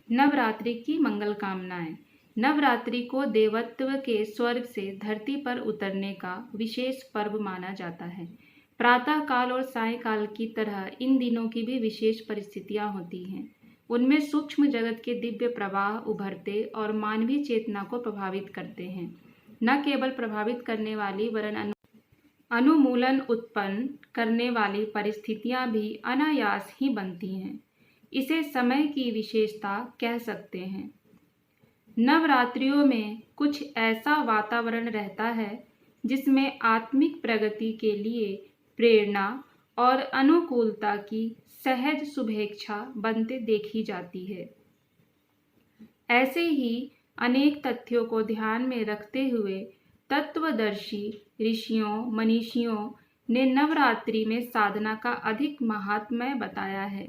नवरात्रि की मंगल कामनाएं। नवरात्रि को देवत्व के स्वर्ग से धरती पर उतरने का विशेष पर्व माना जाता है। प्रातः काल और सायंकाल की तरह इन दिनों की भी विशेष परिस्थितियां होती हैं। उनमें सूक्ष्म जगत के दिव्य प्रवाह उभरते और मानवीय चेतना को प्रभावित करते हैं। न केवल प्रभावित करने वाली वरन अनुमूलन उत्पन्न करने वाली परिस्थितियां भी अनायास ही बनती हैं। इसे समय की विशेषता कह सकते हैं। नवरात्रियों में कुछ ऐसा वातावरण रहता है जिसमें आत्मिक प्रगति के लिए प्रेरणा और अनुकूलता की सहज शुभेच्छा बनते देखी जाती है। ऐसे ही अनेक तथ्यों को ध्यान में रखते हुए तत्वदर्शी ऋषियों मनीषियों ने नवरात्रि में साधना का अधिक महात्म्य बताया है।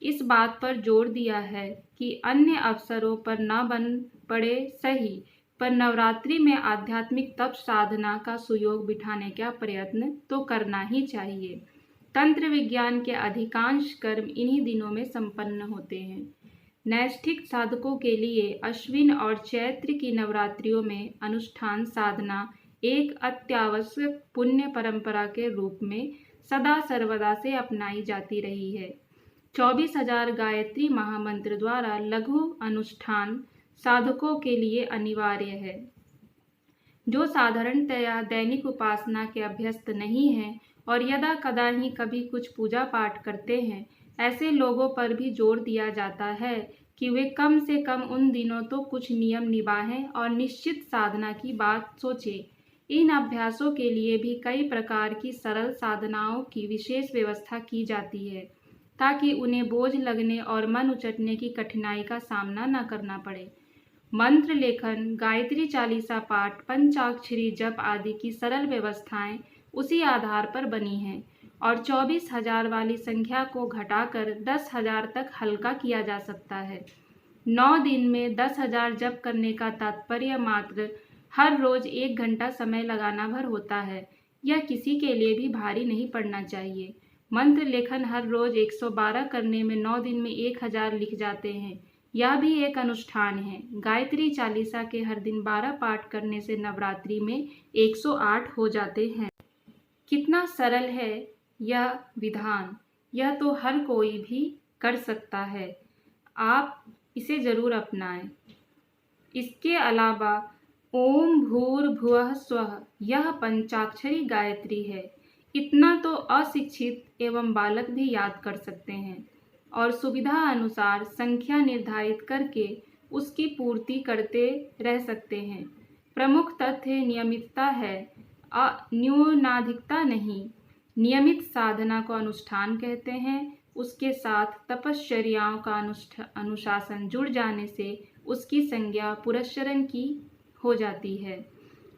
इस बात पर जोर दिया है कि अन्य अवसरों पर न बन पड़े सही, पर नवरात्रि में आध्यात्मिक तप साधना का सुयोग बिठाने का प्रयत्न तो करना ही चाहिए। तंत्र विज्ञान के अधिकांश कर्म इन्हीं दिनों में संपन्न होते हैं। नैष्ठिक साधकों के लिए अश्विन और चैत्र की नवरात्रियों में अनुष्ठान साधना एक अत्यावश्यक पुण्य परंपरा के रूप में सदा सर्वदा से अपनाई जाती रही है। 24,000 गायत्री महामंत्र द्वारा लघु अनुष्ठान साधकों के लिए अनिवार्य है। जो साधारणतया दैनिक उपासना के अभ्यस्त नहीं हैं और यदा कदा ही कभी कुछ पूजा पाठ करते हैं, ऐसे लोगों पर भी जोर दिया जाता है कि वे कम से कम उन दिनों तो कुछ नियम निभाएं और निश्चित साधना की बात सोचें। इन अभ्यासों के लिए भी कई प्रकार की सरल साधनाओं की विशेष व्यवस्था की जाती है ताकि उन्हें बोझ लगने और मन उचटने की कठिनाई का सामना न करना पड़े। मंत्र लेखन, गायत्री चालीसा पाठ, पंचाक्षरी जप आदि की सरल व्यवस्थाएं उसी आधार पर बनी हैं और 24,000 वाली संख्या को घटाकर 10,000 तक हल्का किया जा सकता है। 9 दिन में 10,000 जप करने का तात्पर्य मात्र हर रोज 1 घंटा समय लगाना भर होता है। यह किसी के लिए भी भारी नहीं पड़ना चाहिए। मंत्र लेखन हर रोज 112 करने में 9 दिन में 1,000 लिख जाते हैं। यह भी एक अनुष्ठान है। गायत्री चालीसा के हर दिन 12 पाठ करने से नवरात्रि में 108 हो जाते हैं। कितना सरल है यह विधान। यह तो हर कोई भी कर सकता है। आप इसे जरूर अपनाएं। इसके अलावा ओम भूर्भुवः स्वः यह पंचाक्षरी गायत्री है। इतना तो अशिक्षित एवं बालक भी याद कर सकते हैं और सुविधा अनुसार संख्या निर्धारित करके उसकी पूर्ति करते रह सकते हैं। प्रमुख तथ्य नियमितता है, न्यूनाधिकता नहीं। नियमित साधना को अनुष्ठान कहते हैं। उसके साथ तपश्चर्याओं का अनुशासन जुड़ जाने से उसकी संज्ञा पुरस्चरण की हो जाती है।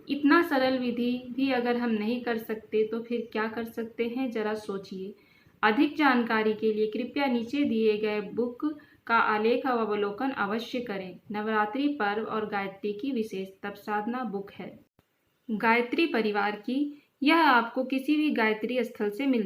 इतना सरल विधि भी अगर हम नहीं कर सकते तो फिर क्या कर सकते हैं, जरा सोचिए। अधिक जानकारी के लिए कृपया नीचे दिए गए बुक का आलेख व अवलोकन अवश्य करें। नवरात्रि पर्व और गायत्री की विशेष तप साधना बुक है। गायत्री परिवार की। यह आपको किसी भी गायत्री स्थल से मिल